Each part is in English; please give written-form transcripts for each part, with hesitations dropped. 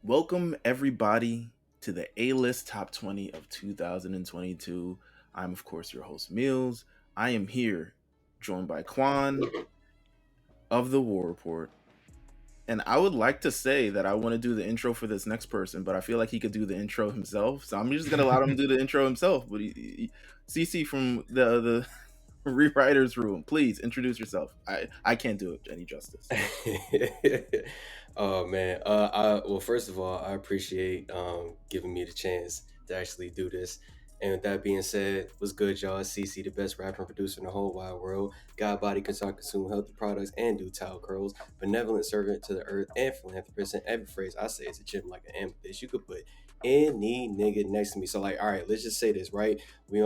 Welcome, everybody, to the A-List Top 20 of 2022. I'm, of course, your host, Meelz. I am here, joined by Quan of the War Report. And I would like to say that I want to do the intro for this next person, but I feel like he could do the intro himself. So I'm just going to allow him to do the intro himself. But CC from the rewriters room, please introduce yourself. I can't do it any justice. Oh man. Well, first of all, I appreciate giving me the chance to actually do this. And with that being said, what's good, y'all? It's CC, the best rapper and producer in the whole wide world. God body consume healthy products and do towel curls. Benevolent servant to the earth and philanthropist. And every phrase I say is a gym like an amethyst. You could put any nigga next to me. So like, all right, let's just say this, right? We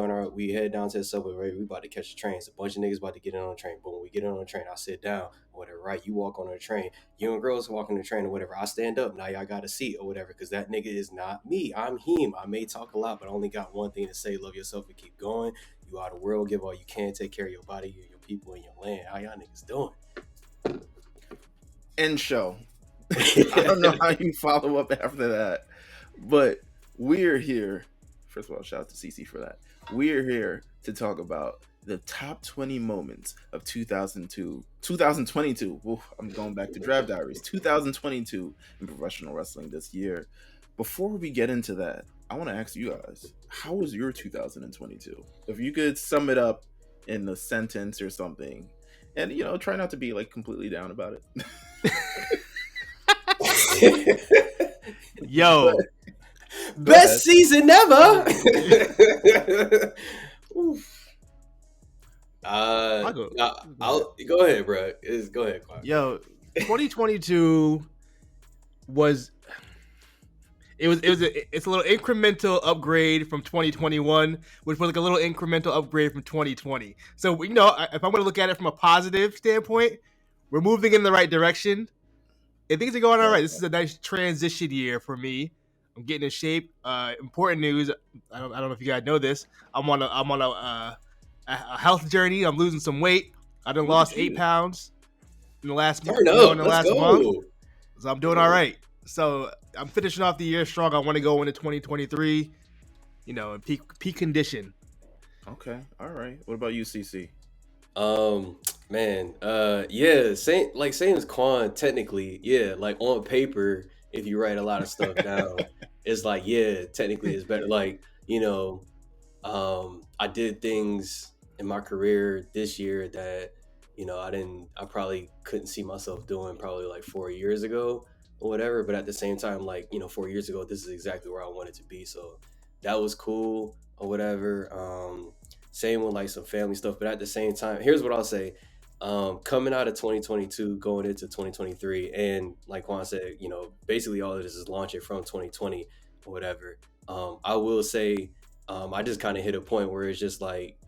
head down to the subway, right? We about to catch the train. It's a bunch of niggas about to get in on the train. But when we get in on the train, I sit down or whatever, right? You walk on the train. You and girls walk on the train or whatever. I stand up. Now y'all got a seat or whatever, because that nigga is not me. I'm him. I may talk a lot, but I only got one thing to say. Love yourself and keep going. You are the world. Give all you can. Take care of your body, your people, and your land. How y'all niggas doing? End show. I don't know how you follow up after that, but we're here. First of all, shout out to CC for that. We're here to talk about the top 20 moments of 2022. Oof, I'm going back to Draft Diaries. 2022 in professional wrestling this year. Before we get into that, I want to ask you guys, how was your 2022? If you could sum it up in a sentence or something, and try not to be like completely down about it. Yo, Best season ever. I'll go ahead, bro. Go ahead, Quan. yo, 2022 was it's a little incremental upgrade from 2021, which was like a little incremental upgrade from 2020. So if I'm going to look at it from a positive standpoint, we're moving in the right direction. And things are going all right. This is a nice transition year for me. I'm getting in shape. Important news. I don't know if you guys know this. I'm on a health journey. I'm losing some weight. I done lost 8 pounds in the last month. So I'm doing all right. So I'm finishing off the year strong. I want to go into 2023, in peak condition. Okay, all right. What about you, CC? Man, yeah, same as Quan. Technically, yeah, like on paper, if you write a lot of stuff down, it's like, yeah, technically it's better. Like, I did things in my career this year that I probably couldn't see myself doing probably like 4 years ago or whatever. But at the same time, like 4 years ago, this is exactly where I wanted to be. So that was cool or whatever. Same with like some family stuff. But at the same time, here's what I'll say. Coming out of 2022, going into 2023, and like Quan said, basically all of this is launching from 2020 or whatever. I will say, I just kind of hit a point where it's just like,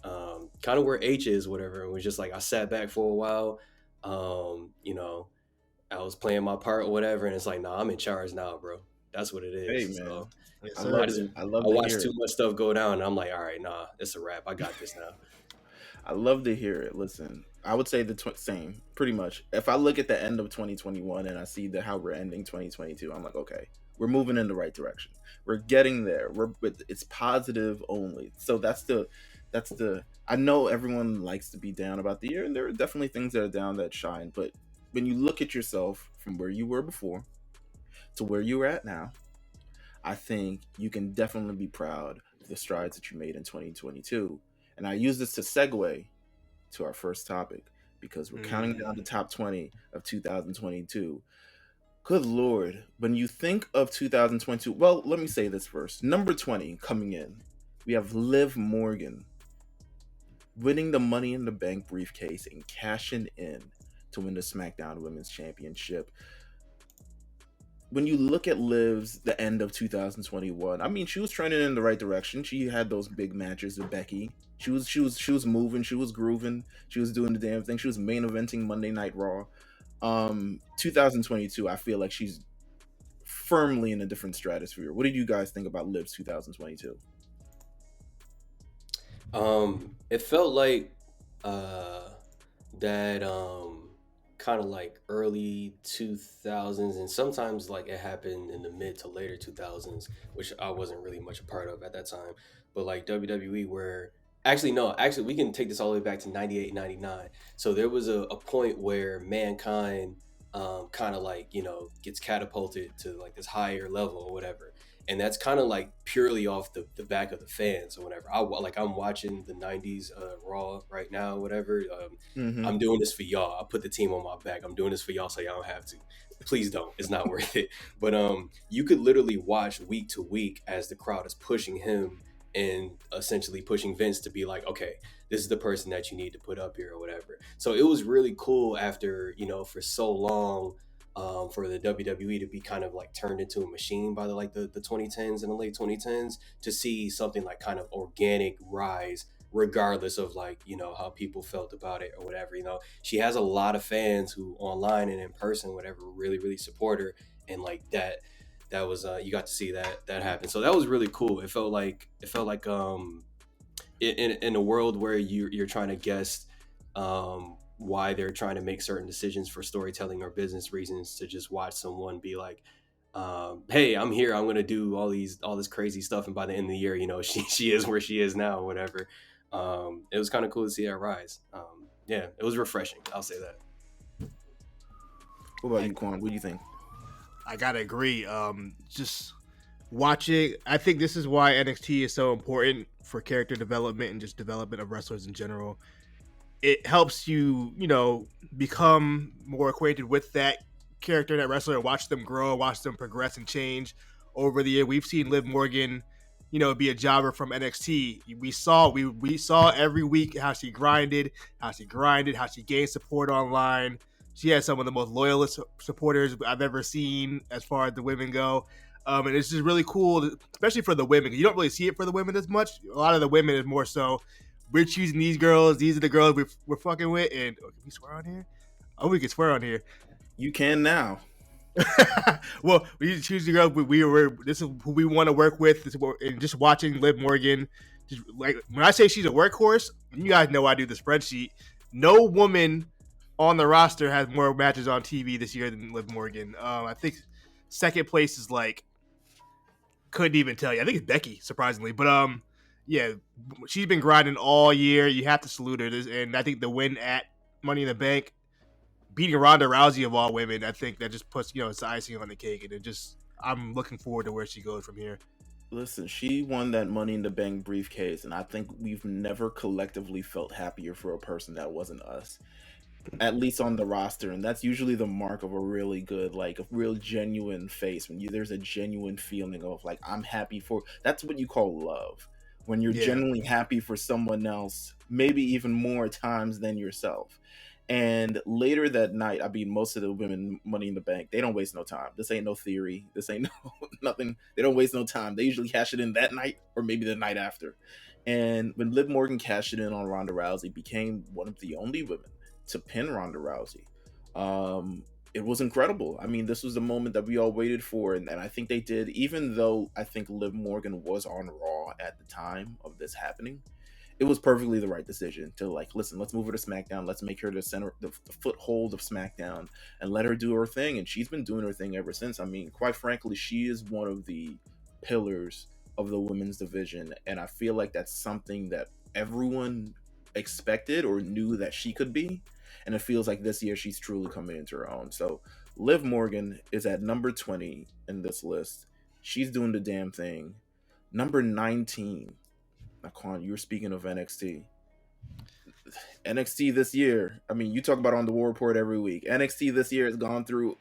kind of where H is, whatever. It was just like I sat back for a while. I was playing my part or whatever, and it's like, nah, I'm in charge now, bro. That's what it is. Hey, man. So, I watched too much stuff go down, and I'm like, all right, nah, it's a wrap. I got this now. I love to hear it. Listen, I would say the same, pretty much. If I look at the end of 2021 and I see how we're ending 2022, I'm like, okay, we're moving in the right direction. We're getting there. It's positive only. So that's the. I know everyone likes to be down about the year, and there are definitely things that are down that shine. But when you look at yourself from where you were before to where you're at now, I think you can definitely be proud of the strides that you made in 2022. And I use this to segue to our first topic because we're counting down the top 20 of 2022. Good Lord. When you think of 2022, well, let me say this first. Number 20 coming in, we have Liv Morgan winning the Money in the Bank briefcase and cashing in to win the SmackDown Women's Championship. When you look at Liv's the end of 2021, I mean, she was trending in the right direction. She had those big matches with Becky. She was moving. She was grooving. She was doing the damn thing. She was main eventing Monday Night Raw. 2022, I feel like she's firmly in a different stratosphere. What did you guys think about Liv's 2022? It felt like that kind of like early 2000s, and sometimes like it happened in the mid to later 2000s, which I wasn't really much a part of at that time. But like WWE, where actually no, actually we can take this all the way back to 98, 99. So there was a point where Mankind kind of like, you know, gets catapulted to like this higher level or whatever. And that's kind of like purely off the back of the fans or whatever. I'm watching the 90s Raw right now, whatever. Mm-hmm. I'm doing this for y'all. I put the team on my back. I'm doing this for y'all, so y'all don't have to. Please don't. It's not worth it. But you could literally watch week to week as the crowd is pushing him and essentially pushing Vince to be like, okay, this is the person that you need to put up here or whatever. So it was really cool after, you know, for so long, for the WWE to be kind of like turned into a machine by the 2010s and the late 2010s, to see something like kind of organic rise regardless of like, you know, how people felt about it or whatever. You know, she has a lot of fans who online and in person whatever really support her, and like that was you got to see that happen. So that was really cool. It felt like in a world where you're trying to guess why they're trying to make certain decisions for storytelling or business reasons, to just watch someone be like, hey, I'm here, I'm gonna do all this crazy stuff, and by the end of the year, you know, she is where she is now or whatever. It was kind of cool to see that rise. Yeah, it was refreshing, I'll say that. What about you, Quan? What do you think? I gotta agree. Just watching, I think this is why NXT is so important for character development and just development of wrestlers in general. It helps you, you know, become more acquainted with that character, that wrestler, watch them grow, watch them progress and change over the year. We've seen Liv Morgan, you know, be a jobber from NXT. We saw every week how she grinded, how she gained support online. She has some of the most loyalist supporters I've ever seen as far as the women go. And it's just really cool, especially for the women. You don't really see it for the women as much. A lot of the women is more so, we're choosing these girls. These are the girls we're fucking with. And can we swear on here? Oh, we can swear on here. You can now. Well, we choose the girls. This is who we want to work with. And just watching Liv Morgan, just like when I say she's a workhorse, you guys know I do the spreadsheet. No woman on the roster has more matches on TV this year than Liv Morgan. I think second place is like, couldn't even tell you. I think it's Becky, surprisingly, but yeah, she's been grinding all year. You have to salute her. And I think the win at Money in the Bank, beating Ronda Rousey of all women, I think that just puts, you know, it's the icing on the cake. And I'm looking forward to where she goes from here. Listen, she won that Money in the Bank briefcase, and I think we've never collectively felt happier for a person that wasn't us, at least on the roster. And that's usually the mark of a really good, like a real genuine face, when there's a genuine feeling of like, I'm happy for, that's what you call love, when you're genuinely happy for someone else, maybe even more times than yourself. And later that night, I mean, most of the women Money in the Bank, they don't waste no time. This ain't no theory. This ain't no nothing. They don't waste no time. They usually cash it in that night or maybe the night after. And when Liv Morgan cashed it in on Ronda Rousey, became one of the only women to pin Ronda Rousey. It was incredible. I mean, this was the moment that we all waited for, and I think they did, even though I think Liv Morgan was on Raw at the time of this happening. It was perfectly the right decision to like, listen, let's move her to SmackDown. Let's make her the center, the foothold of SmackDown, and let her do her thing. And she's been doing her thing ever since. I mean, quite frankly, she is one of the pillars of the women's division. And I feel like that's something that everyone expected or knew that she could be. And it feels like this year she's truly coming into her own. So Liv Morgan is at number 20 in this list. She's doing the damn thing. Number 19. Now, Quan, you were speaking of NXT. NXT this year, I mean, you talk about on the War Report every week. NXT this year has gone through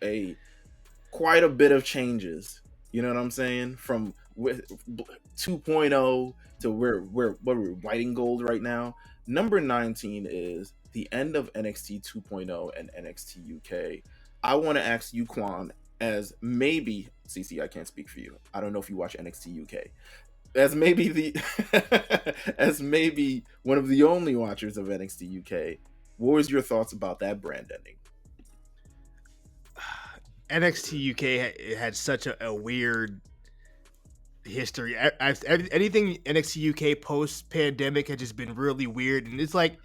quite a bit of changes. You know what I'm saying? From 2.0 to where we're white and gold right now. Number 19 is the end of NXT 2.0 and NXT UK. I want to ask you, Quan, as maybe, CC, I can't speak for you. I don't know if you watch NXT UK. As maybe one of the only watchers of NXT UK, what was your thoughts about that brand ending? NXT UK had such a weird history. Anything NXT UK post pandemic had just been really weird, and it's like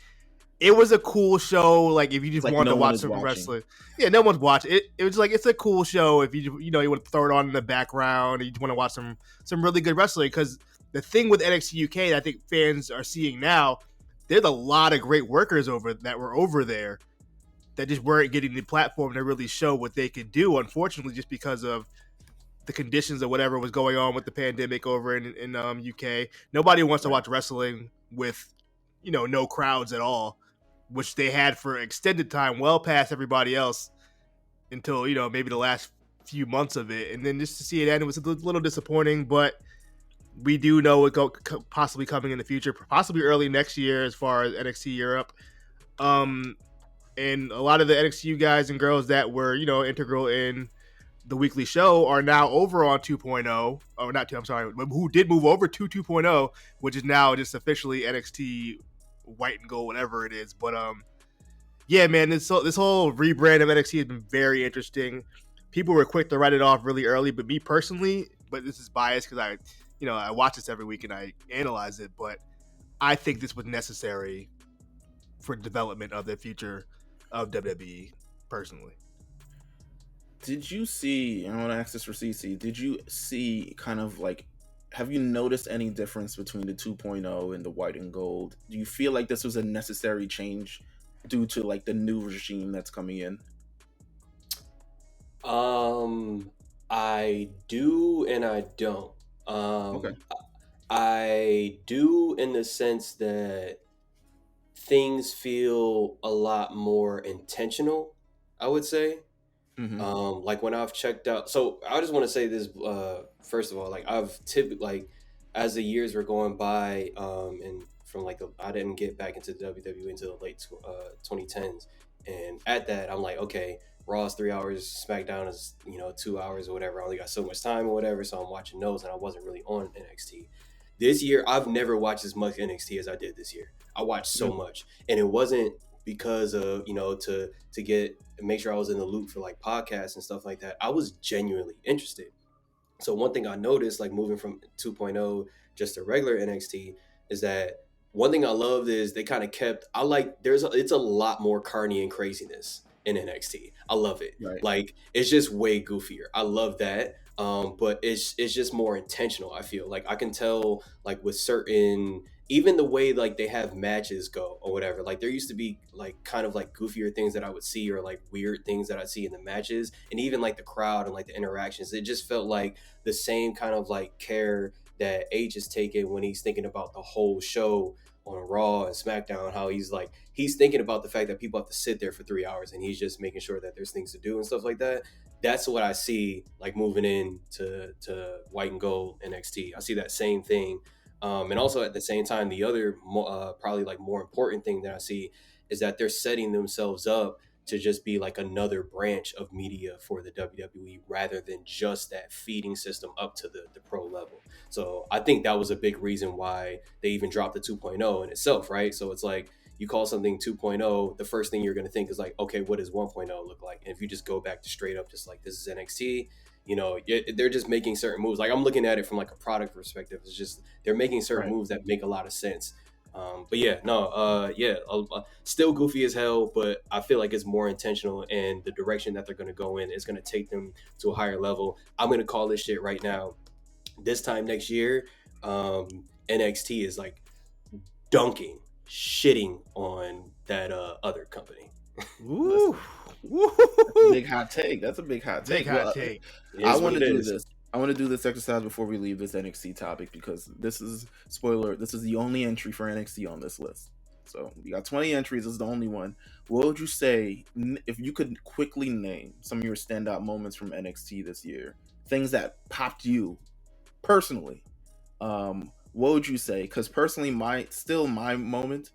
it was a cool show. Like if you just like wanted no to one watch is some watching. wrestling, yeah, no one's watching it. It was like it's a cool show if you you want to throw it on in the background. And you want to watch some really good wrestling because the thing with NXT UK that I think fans are seeing now, there's a lot of great workers that were over there that just weren't getting the platform to really show what they could do. Unfortunately, just because of the conditions of whatever was going on with the pandemic over in UK, nobody wants to watch wrestling with no crowds at all, which they had for extended time, well past everybody else until maybe the last few months of it, and then just to see it end, it was a little disappointing. But we do know what possibly coming in the future, possibly early next year as far as NXT Europe. And a lot of the NXT guys and girls that were integral in the weekly show are now over on 2.0, or not 2, I'm sorry, who did move over to 2.0, which is now just officially NXT White and Gold, whatever it is. But yeah, man, this whole rebrand of NXT has been very interesting. People were quick to write it off really early, but me personally, but this is biased because I watch this every week and I analyze it, but I think this was necessary for development of the future of WWE personally. Did you see, I want to ask this for CC, did you see kind of like, have you noticed any difference between the 2.0 and the white and gold? Do you feel like this was a necessary change due to like the new regime that's coming in? I do and I don't. Okay. I do in the sense that things feel a lot more intentional, I would say. Mm-hmm. Like when I've checked out, so I just want to say this, first of all, like I've typically, like as the years were going by, and from like I didn't get back into the WWE until the late 2010s, and at that I'm like, okay, Raw is 3 hours, SmackDown is 2 hours or whatever. I only got so much time or whatever, so I'm watching those, and I wasn't really on NXT. This year, I've never watched as much NXT as I did this year. I watched so much, and it wasn't because of to get make sure I was in the loop for like podcasts and stuff like that. I was genuinely interested. So one thing I noticed, like moving from 2.0 just to regular NXT, is that one thing I loved is they kind of kept. It's a lot more carny and craziness in NXT. I love it. Right. Like it's just way goofier. I love that. But it's just more intentional. I feel like I can tell like with certain, even the way like they have matches go or whatever. Like there used to be like kind of like goofier things that I would see or like weird things that I'd see in the matches, and even like the crowd and like the interactions. It just felt like the same kind of like care that H is taking when he's thinking about the whole show on Raw and SmackDown, how he's thinking about the fact that people have to sit there for 3 hours and he's just making sure that there's things to do and stuff like that. That's what I see like moving in to white and gold NXT. I see that same thing. And also at the same time, the other probably like more important thing that I see is that they're setting themselves up to just be like another branch of media for the WWE rather than just that feeding system up to the pro level. So I think that was a big reason why they even dropped the 2.0 in itself, right? So it's like you call something 2.0, the first thing you're going to think is like, okay, what does 1.0 look like? And if you just go back to straight up, just like this is NXT, they're just making certain moves. Like I'm looking at it from like a product perspective. It's just they're making certain moves that make a lot of sense. But yeah, no, still goofy as hell, but I feel like it's more intentional, and the direction that they're going to go in is going to take them to a higher level. I'm going to call this shit right now. This time next year, NXT is like shitting on that other company. Ooh. That's a big hot take. That's a big hot take. I want to do this. I want to do this exercise before we leave this NXT topic because this is spoiler. This is the only entry for NXT on this list. So we got 20 entries. This is the only one. What would you say if you could quickly name some of your standout moments from NXT this year? Things that popped you personally. What would you say? Because personally, my moment,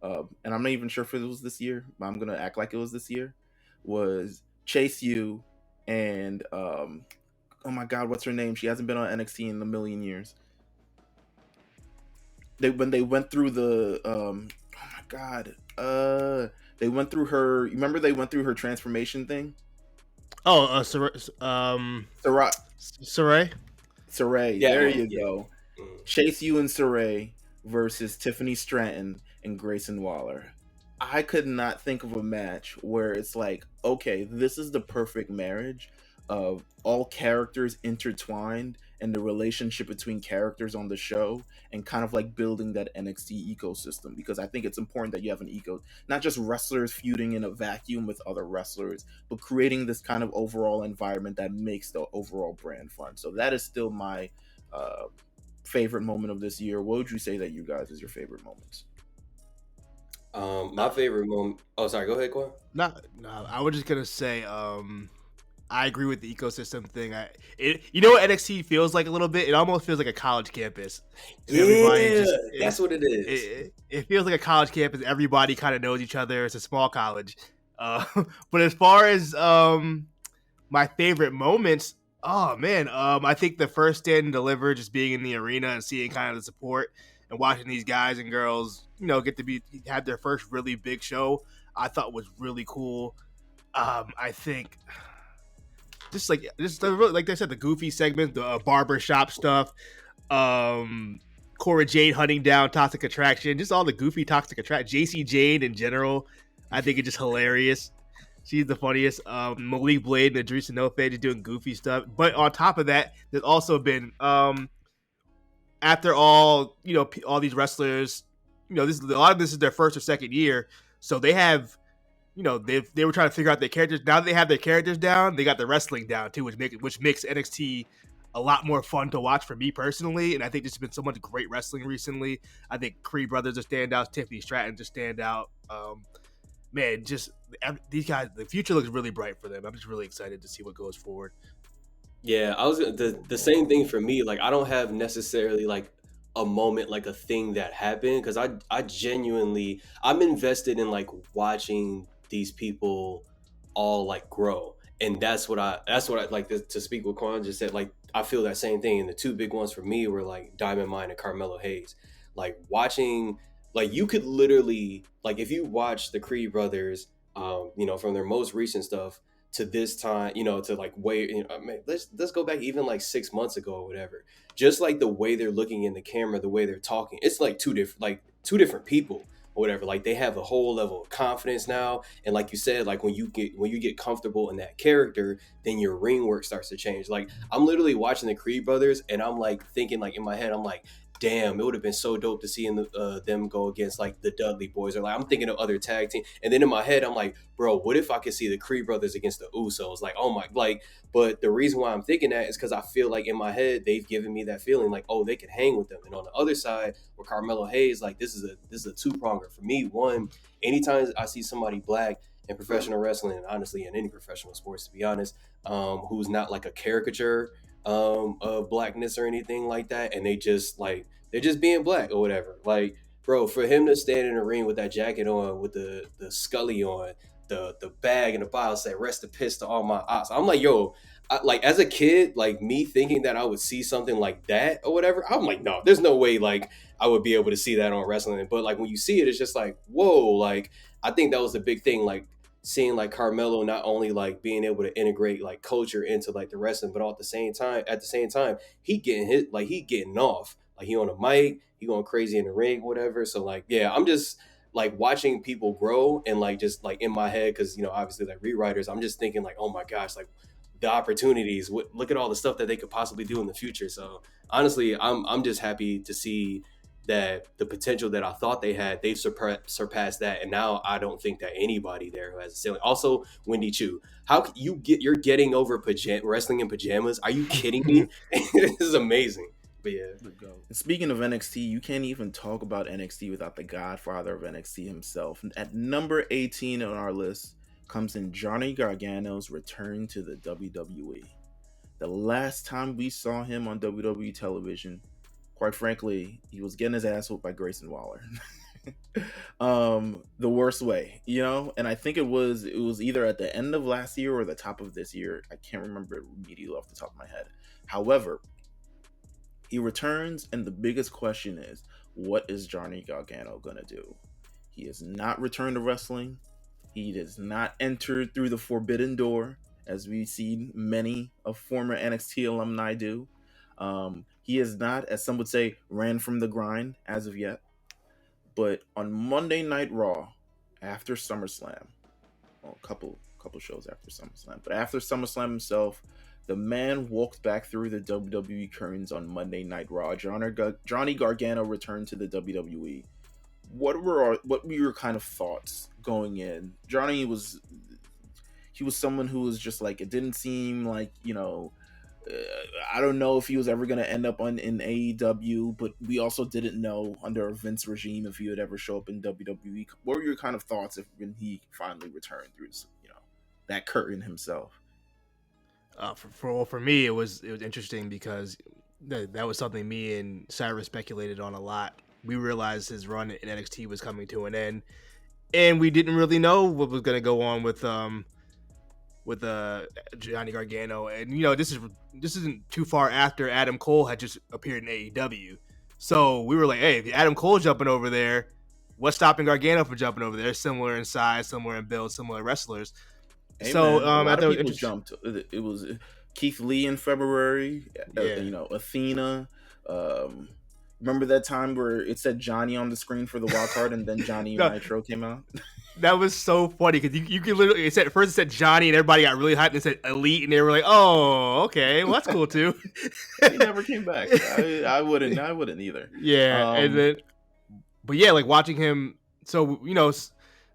and I'm not even sure if it was this year, but I'm gonna act like it was this year, was Chase U and oh my god, what's her name? She hasn't been on NXT in a million years. When they went through the oh my god, they went through her. You remember they went through her transformation thing? Oh, Sarai. Yeah, there you go. Chase U and Sarai versus Tiffany Stratton and Grayson Waller. I could not think of a match where it's like, okay, this is the perfect marriage of all characters intertwined and the relationship between characters on the show and kind of like building that NXT ecosystem, because I think it's important that you have an not just wrestlers feuding in a vacuum with other wrestlers, but creating this kind of overall environment that makes the overall brand fun. So that is still my uh, favorite moment of this year. What would you say that you guys is your favorite moments? My favorite moment. Oh, sorry. Go ahead, Quan. No, I was just gonna say, I agree with the ecosystem thing. You know what NXT feels like a little bit? It almost feels like a college campus, and everybody Yeah, just that's what it is. it feels like a college campus. Everybody kind of knows each other. It's a small college. But as far as my favorite moments, oh man, I think the first stand and deliver, just being in the arena and seeing kind of the support and watching these guys and girls, get to have their first really big show, I thought was really cool. I think like I said, the goofy segment, the barber shop stuff, Cora Jade hunting down Toxic Attraction, just all the goofy Toxic Attraction, JC Jade in general, I think it's just hilarious. She's the funniest. Malik Blade and Idris Enofe just doing goofy stuff. But on top of that, there's also been after all, all these wrestlers, this a lot of this is their first or second year, so they have, they were trying to figure out their characters. Now that they have their characters down, they got the wrestling down too, which makes NXT a lot more fun to watch for me personally. And I think there's been so much great wrestling recently. I think Creed brothers are standouts, Tiffany Stratton's a standout. Man, just these guys, the future looks really bright for them. I'm just really excited to see what goes forward. Yeah, I was the same thing for me. Like, I don't have necessarily like a moment, like a thing that happened, because I genuinely I'm invested in like watching these people all like grow, and that's what I like to speak with Quan just said. Like, I feel that same thing, and the two big ones for me were like Diamond Mine and Carmelo Hayes. Like, watching, like, you could literally, like, if you watch the Creed brothers, from their most recent stuff to this time, to like wait, let's go back even like 6 months ago or whatever. Just like the way they're looking in the camera, the way they're talking, it's like two different people or whatever. Like, they have a whole level of confidence now, and like you said, like when you get comfortable in that character, then your ring work starts to change. Like, I'm literally watching the Creed brothers, and I'm like thinking, like, in my head, I'm like, damn, it would have been so dope to see them go against like the Dudley Boys, or like I'm thinking of other tag team, and then in my head I'm like, bro, what if I could see the Creed brothers against the Usos? Like, oh my, like, but the reason why I'm thinking that is because I feel like in my head they've given me that feeling like, oh, they can hang with them. And on the other side with Carmelo Hayes, like, this is a two-pronger for me. One, anytime I see somebody black in professional wrestling, and honestly in any professional sports, to be honest, who's not like a caricature of blackness or anything like that, and they're just being black or whatever. Like, bro, for him to stand in the ring with that jacket on, with the Scully on, the bag and the bottle said "Rest in piss to all my ops." I'm like, yo, like, as a kid, like, me thinking that I would see something like that or whatever, I'm like, no, there's no way like I would be able to see that on wrestling. But like, when you see it, it's just like, whoa. Like, I think that was the big thing, like seeing like Carmelo not only like being able to integrate like culture into like the wrestling, but all at the same time he getting hit, like he getting off, like he on a mic, he going crazy in the ring, whatever. So like, yeah, I'm just like watching people grow, and like just like in my head, because obviously like rewriters, I'm just thinking like, oh my gosh, like the opportunities, look at all the stuff that they could possibly do in the future. So honestly, I'm just happy to see that the potential that I thought they had, they've surpassed that, and now I don't think that anybody there who has a ceiling. Also, Wendy Chu, how can you're getting over wrestling in pajamas? Are you kidding me? This is amazing. But yeah, And speaking of NXT, you can't even talk about NXT without the godfather of NXT himself. At number 18 on our list comes in Johnny Gargano's return to the WWE. The last time we saw him on WWE television, quite frankly, he was getting his ass whooped by Grayson Waller. The worst way, and I think it was either at the end of last year or the top of this year. I can't remember it immediately off the top of my head. However, he returns, and the biggest question is, what is Johnny Gargano gonna do? He has not returned to wrestling. He does not enter through the forbidden door, as we've seen many of former NXT alumni do. He is not, as some would say, ran from the grind as of yet. But on Monday Night Raw, after SummerSlam, well, a couple shows after SummerSlam, but after SummerSlam himself, the man walked back through the WWE curtains on Monday Night Raw. Johnny Gargano returned to the WWE. What were your kind of thoughts going in? He was someone who was just like, it didn't seem like, I don't know if he was ever going to end up in AEW, but we also didn't know under a Vince regime if he would ever show up in WWE. What were your kind of thoughts when he finally returned through, that curtain himself? For me, it was interesting because that was something me and Cyrus speculated on a lot. We realized his run in NXT was coming to an end, and we didn't really know what was going to go on with Johnny Gargano. And this isn't too far after Adam Cole had just appeared in AEW, so we were like, hey, if Adam Cole jumping over there, what's stopping Gargano from jumping over there? Similar in size, similar in build, similar wrestlers. Hey, so man, a lot of people jumped. It was Keith Lee in February. Athena. Remember that time where it said Johnny on the screen for the wild card, and then Johnny Nitro came out? That was so funny because you could literally first it said Johnny, and everybody got really hyped, and it said Elite, and they were like, "Oh, okay, well that's cool too." He never came back. I wouldn't either. Yeah, but yeah, like watching him. So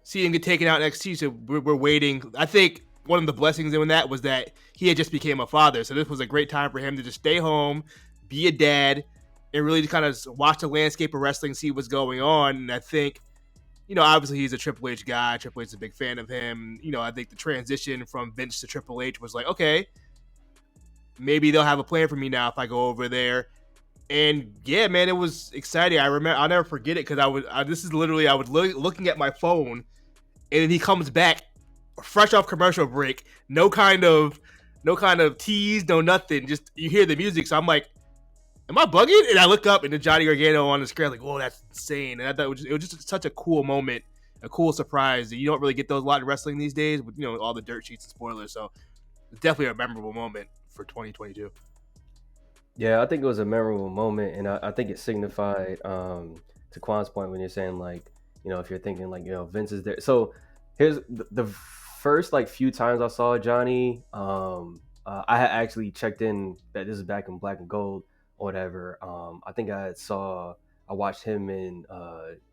see him get taken out in NXT. So we're waiting. I think one of the blessings in that was that he had just became a father. So this was a great time for him to just stay home, be a dad, and really kind of watch the landscape of wrestling, see what's going on. And I think, obviously he's a Triple H guy. Triple H is a big fan of him. I think the transition from Vince to Triple H was like, okay, maybe they'll have a plan for me now if I go over there. And yeah, man, it was exciting. I remember, I'll never forget it because I was looking at my phone, and then he comes back fresh off commercial break, no kind of tease, no nothing. Just you hear the music, so I'm like, am I bugging? And I look up, and then Johnny Gargano on the screen, like, whoa, that's insane. And I thought it was just such a cool moment, a cool surprise. You don't really get those a lot in wrestling these days with all the dirt sheets and spoilers. So it's definitely a memorable moment for 2022. Yeah, I think it was a memorable moment, and I think it signified, to Quan's point, when you're saying, like, if you're thinking, like, Vince is there. So here's the first, like, few times I saw Johnny, I had actually checked in, that this is back in Black and Gold or whatever. I think I watched him in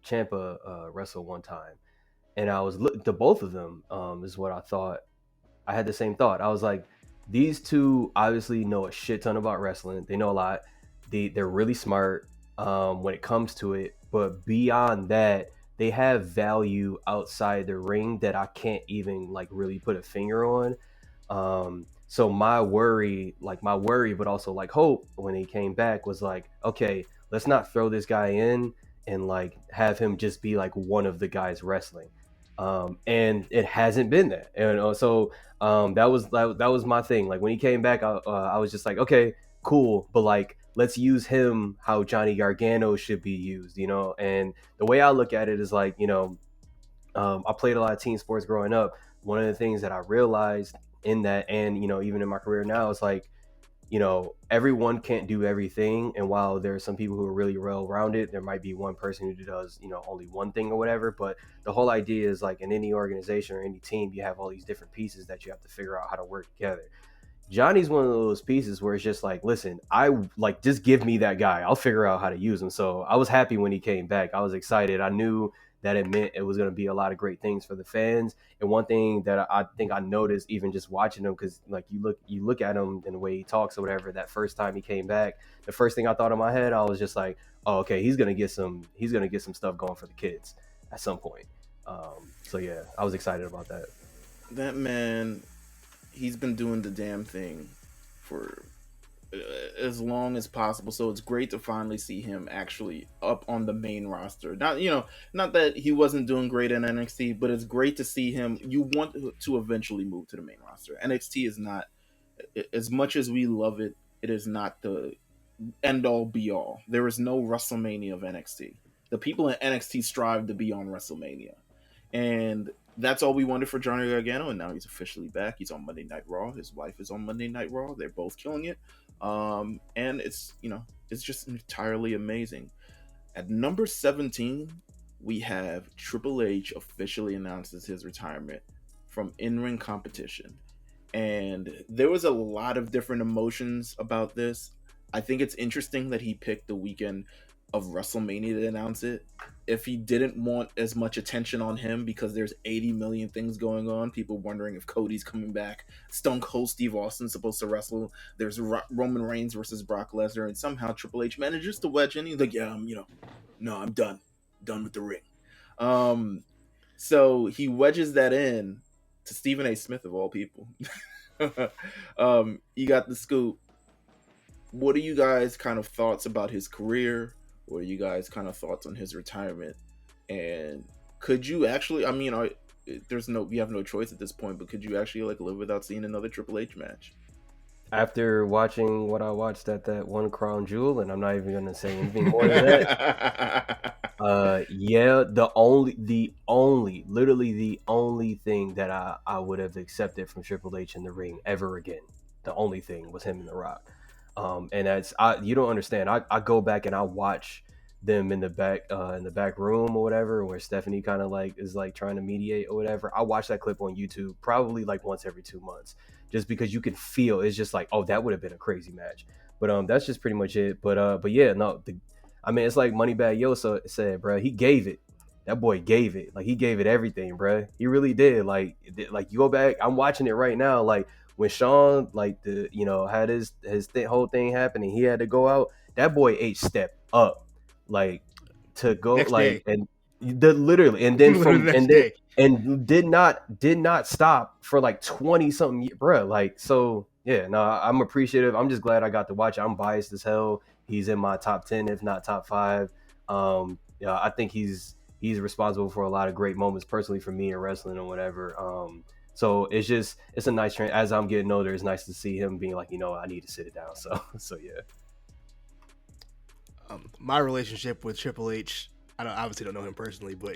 Ciampa wrestle one time, and I was to both of them, is what I thought. I had the same thought. I was like, these two obviously know a shit ton about wrestling. They know a lot. They're really smart when it comes to it. But beyond that, they have value outside the ring that I can't even like really put a finger on. So my worry, but also like hope when he came back was like, okay, let's not throw this guy in and like have him just be like one of the guys wrestling. And it hasn't been that. And so that was my thing. Like when he came back, I was just like, okay, cool, but like let's use him how Johnny Gargano should be used, And the way I look at it is like, I played a lot of team sports growing up. One of the things that I realized in that, and even in my career now, is like, everyone can't do everything. And while there are some people who are really well-rounded, there might be one person who does, only one thing or whatever. But the whole idea is like in any organization or any team, you have all these different pieces that you have to figure out how to work together. Johnny's one of those pieces where it's just like, listen, I like, just give me that guy. I'll figure out how to use him. So I was happy when he came back. I was excited. I knew that it meant it was going to be a lot of great things for the fans. And one thing that I think I noticed even just watching him, because like you look at him and the way he talks or whatever, that first time he came back, the first thing I thought in my head, I was just like, oh, okay, he's gonna get some stuff going for the kids at some point. So yeah, I was excited about that. That man, he's been doing the damn thing for as long as possible, so it's great to finally see him actually up on the main roster. Not that he wasn't doing great in NXT, but it's great to see him. You want to eventually move to the main roster. NXT is not, as much as we love it, it is not the end all be all. There is no WrestleMania of NXT. The people in NXT strive to be on WrestleMania, and that's all we wanted for Johnny Gargano, and now he's officially back. He's on Monday Night Raw. His wife is on Monday Night Raw. They're both killing it. And it's just entirely amazing. At number 17, we have Triple H officially announces his retirement from in-ring competition. And there was a lot of different emotions about this. I think it's interesting that he picked the weekend of WrestleMania to announce it. If he didn't want as much attention on him because there's 80 million things going on, people wondering if Cody's coming back, Stone Cold Steve Austin's supposed to wrestle, there's Roman Reigns versus Brock Lesnar, and somehow Triple H manages to wedge in. He's like, yeah, no, I'm done with the ring. So he wedges that in to Stephen A. Smith of all people. You got the scoop. What are you guys kind of thoughts about his career? What are you guys kind of thoughts on his retirement? And could you actually? I mean, we have no choice at this point, but could you actually like live without seeing another Triple H match? After watching what I watched at that one Crown Jewel, and I'm not even gonna say anything more than that. Yeah, literally the only thing that I would have accepted from Triple H in the ring ever again, the only thing was him in The Rock. And you don't understand. I go back and I watch them in the back room or whatever, where Stephanie kind of like is like trying to mediate or whatever. I watch that clip on YouTube probably like once every 2 months, just because you can feel it's just like, oh, that would have been a crazy match. But that's just pretty much it. But yeah, no, I mean, it's like Moneybag Yo said, bro. He gave it. That boy gave it. Like, he gave it everything, bro. He really did. Like you go back. I'm watching it right now. Like, when Sean, like, had his whole thing happen and he had to go out, that boy H stepped up, like, to go Next like day. and literally, and then did not stop for like 20 something years, bro. Like, so yeah, no, I'm appreciative. I'm just glad I got to watch it. I'm biased as hell. He's in my top 10, if not top 5. Yeah, I think he's responsible for a lot of great moments personally for me in wrestling or whatever. So it's a nice trend. As I'm getting older, it's nice to see him being like, I need to sit it down. So yeah. My relationship with Triple H, I obviously don't know him personally, but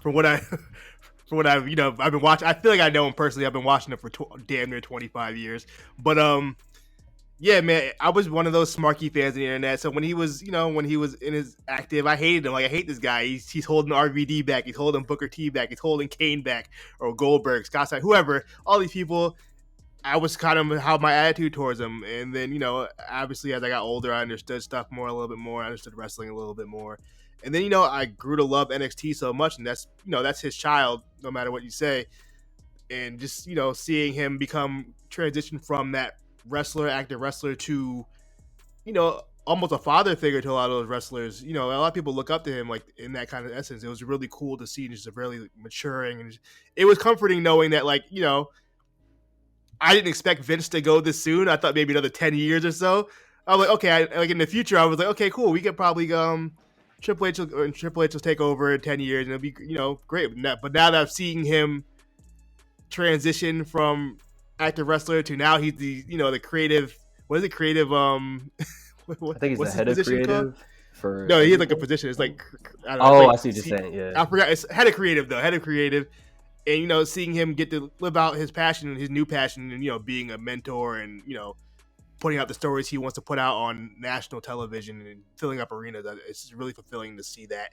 from what I've been watching, I feel like I know him personally. I've been watching him for damn near 25 years. But yeah, man, I was one of those smarky fans of the internet. So when he was in his active, I hated him. Like, I hate this guy. He's holding RVD back. He's holding Booker T back. He's holding Kane back, or Goldberg, Scott Steiner, whoever. All these people, I was kind of how my attitude towards him. And then, obviously as I got older, I understood stuff a little bit more. I understood wrestling a little bit more. And then, I grew to love NXT so much, and that's his child, no matter what you say. And just, seeing him transition from that active wrestler to, almost a father figure to a lot of those wrestlers. A lot of people look up to him like in that kind of essence. It was really cool to see, just really maturing, and it was comforting knowing that, like, I didn't expect Vince to go this soon. I thought maybe another 10 years or so. I was like, okay, like in the future, I was like, okay, cool. We could probably Triple H will take over in 10 years, and it'll be great. But now that I'm seeing him transition from active wrestler to now he's the creative. What is it? Creative. I think he's the head of creative. No, he has like a position. It's like, I don't know. Oh, like, I see what you're saying. Yeah, I forgot. It's head of creative though. Head of creative, and seeing him get to live out his passion and his new passion, and being a mentor and putting out the stories he wants to put out on national television and filling up arenas. It's really fulfilling to see that.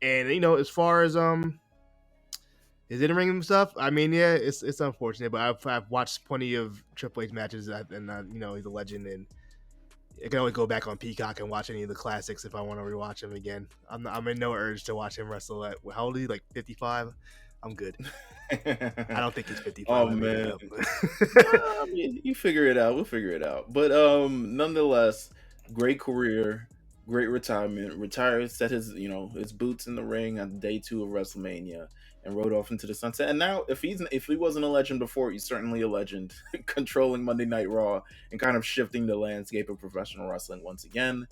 And as far as his in-ring stuff, I mean, yeah, it's unfortunate, but I've watched plenty of Triple H matches, and he's a legend, and I can always go back on Peacock and watch any of the classics if I want to rewatch him again. I'm in no urge to watch him wrestle at, how old is he? Like 55? I'm good. I don't think he's 55. Oh man, I mean, you figure it out. We'll figure it out. But nonetheless, great career, great retirement. Retired, set his his boots in the ring on day 2 of WrestleMania, and rode off into the sunset. And now, if he wasn't a legend before, he's certainly a legend, controlling Monday Night Raw and kind of shifting the landscape of professional wrestling once again.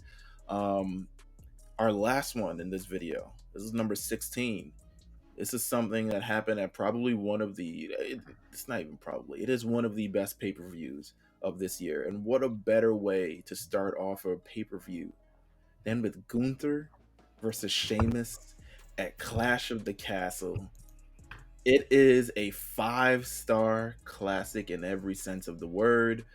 Our last one in this video. This is number 16. This is something that happened at probably it's not even probably, it is one of the best pay-per-views of this year. And what a better way to start off a pay-per-view than with Gunther versus Sheamus at Clash of the Castle. It is a 5-star classic in every sense of the word.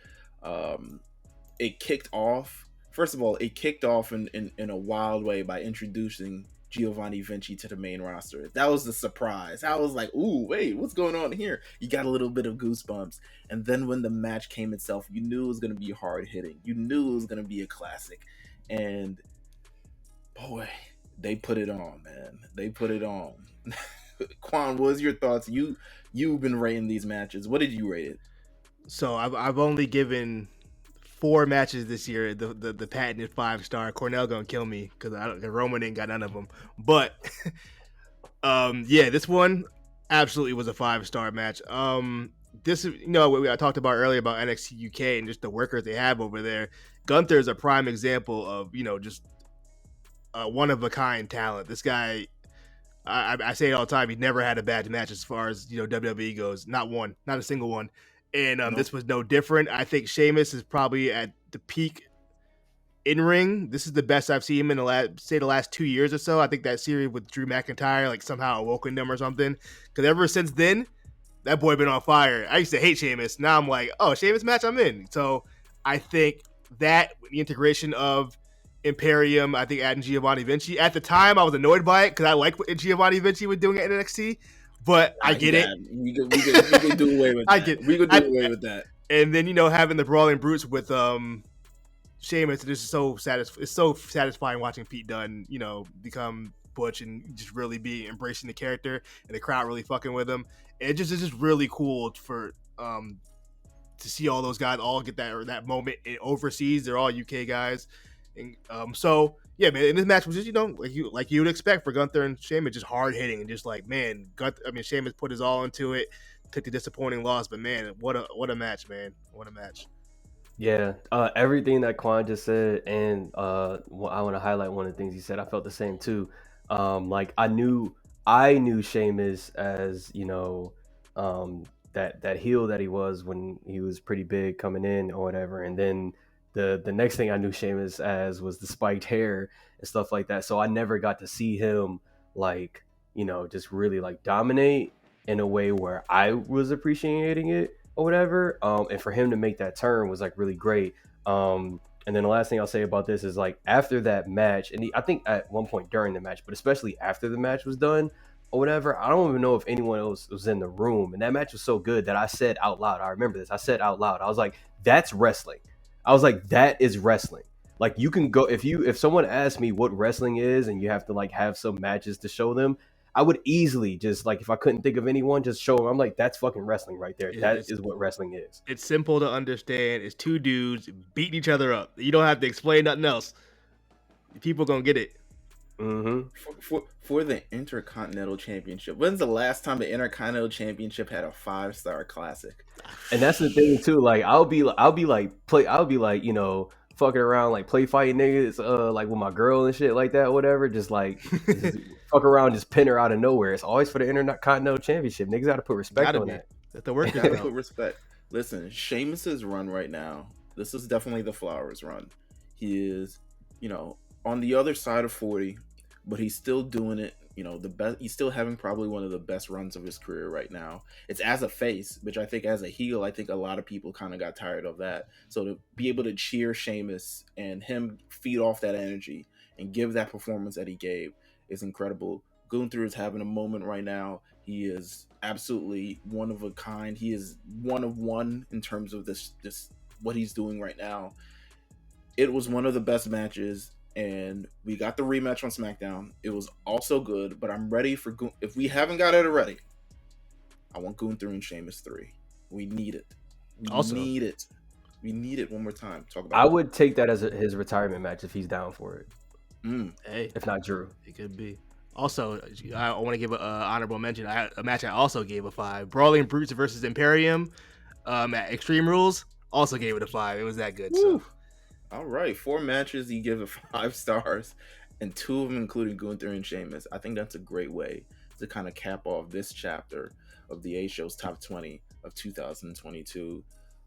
It kicked off, first of all, in a wild way by introducing Giovanni Vinci to the main roster. That was the surprise. I was like, ooh, wait, what's going on here? You got a little bit of goosebumps. And then when the match came itself, you knew it was going to be hard hitting. You knew it was going to be a classic. And boy, they put it on, man. They put it on. Quan, what was your thoughts? You've been rating these matches. What did you rate it? So I've only given 4 matches this year. The patented 5-star. Cornell gonna kill me because Roman ain't got none of them. But yeah, this one absolutely was a 5-star match. This is what I talked about earlier about NXT UK and just the workers they have over there. Gunther is a prime example of just one of a kind talent. This guy, I say it all the time. He never had a bad match as far as WWE goes. Not one, not a single one. And Nope. This was no different. I think Sheamus is probably at the peak in ring. This is the best I've seen him in the last 2 years or so. I think that series with Drew McIntyre somehow awoken them or something. Because ever since then, that boy been on fire. I used to hate Sheamus. Now I'm like, oh, Sheamus match, I'm in. So I think that the integration of Imperium, I think adding Giovanni Vinci. At the time, I was annoyed by it because I like what Giovanni Vinci was doing at NXT. But I get it. We could do away with that. We could do away with that. And then having the Brawling Brutes with Sheamus, it's so satisfying watching Pete Dunne, become Butch and just really be embracing the character and the crowd really fucking with him. And it's just really cool for to see all those guys all get that moment overseas. They're all UK guys, and so yeah, man. And this match was just like you would expect for Gunther and Sheamus, just hard hitting and just Sheamus put his all into it, took the disappointing loss, but man, what a match, man, what a match. Yeah, everything that Quan just said, and I want to highlight one of the things he said. I felt the same too. I knew Sheamus as that heel that he was when he was pretty big coming in or whatever, and then the next thing I knew Sheamus as was the spiked hair and stuff like that. So I never got to see him just really dominate in a way where I was appreciating it or whatever. And for him to make that turn was really great. And then the last thing I'll say about this is after that match, and I think at one point during the match, but especially after the match was done or whatever, I don't even know if anyone else was in the room. And that match was so good that I said out loud, I remember this, I said out loud, I was like, that's wrestling. I was like, that is wrestling. You can go, if someone asked me what wrestling is and you have to have some matches to show them, I would easily just if I couldn't think of anyone, just show them. I'm like, that's fucking wrestling right there. That is what wrestling is. It's simple to understand. It's 2 dudes beating each other up. You don't have to explain nothing else. People gonna get it. Mm-hmm. For the Intercontinental Championship, when's the last time the Intercontinental Championship had a 5-star classic? And that's the thing too. I'll be fucking around, play fighting niggas, with my girl and shit like that, whatever. Just fuck around, just pin her out of nowhere. It's always for the Intercontinental Championship. Niggas gotta put respect on that. That's the work. Gotta put respect. Listen, Sheamus's run right now, this is definitely the Flowers run. He is, on the other side of 40, but he's still doing it. The best. He's still having probably one of the best runs of his career right now. It's as a face, which I think as a heel, I think a lot of people kind of got tired of that. So to be able to cheer Sheamus and him feed off that energy and give that performance that he gave is incredible. Gunther is having a moment right now. He is absolutely one of a kind. He is one of one in terms of this what he's doing right now. It was one of the best matches. And we got the rematch on SmackDown. It was also good, but I'm ready for if we haven't got it already, I want Gunther and Sheamus 3. We need it. We need it one more time. Talk about. I would take that as his retirement match if he's down for it. Hey, if not Drew, it could be. Also, I want to give an honorable mention. A match I also gave a 5. Brawling Brutes versus Imperium at Extreme Rules. Also gave it a 5. It was that good. Woo. So. All right, 4 matches you give it 5 stars, and 2 of them including Gunther and Sheamus. I think that's a great way to kind of cap off this chapter of the A-Show's Top 20 of 2022.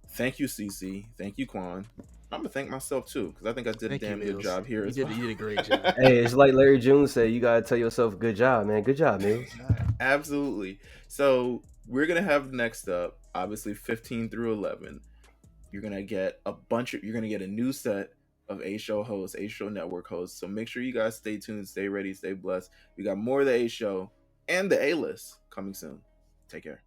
Thank you, CC. Thank you, Quan. I'm going to thank myself, too, because I think I did a damn good job here as well. You did a great job. Hey, it's like Larry June said, you got to tell yourself, good job, man. Good job, Meelz. Absolutely. So we're going to have next up, obviously, 15 through 11. You're going to get a new set of A Show hosts, A Show Network hosts. So make sure you guys stay tuned, stay ready, stay blessed. We got more of the A Show and the A List coming soon. Take care.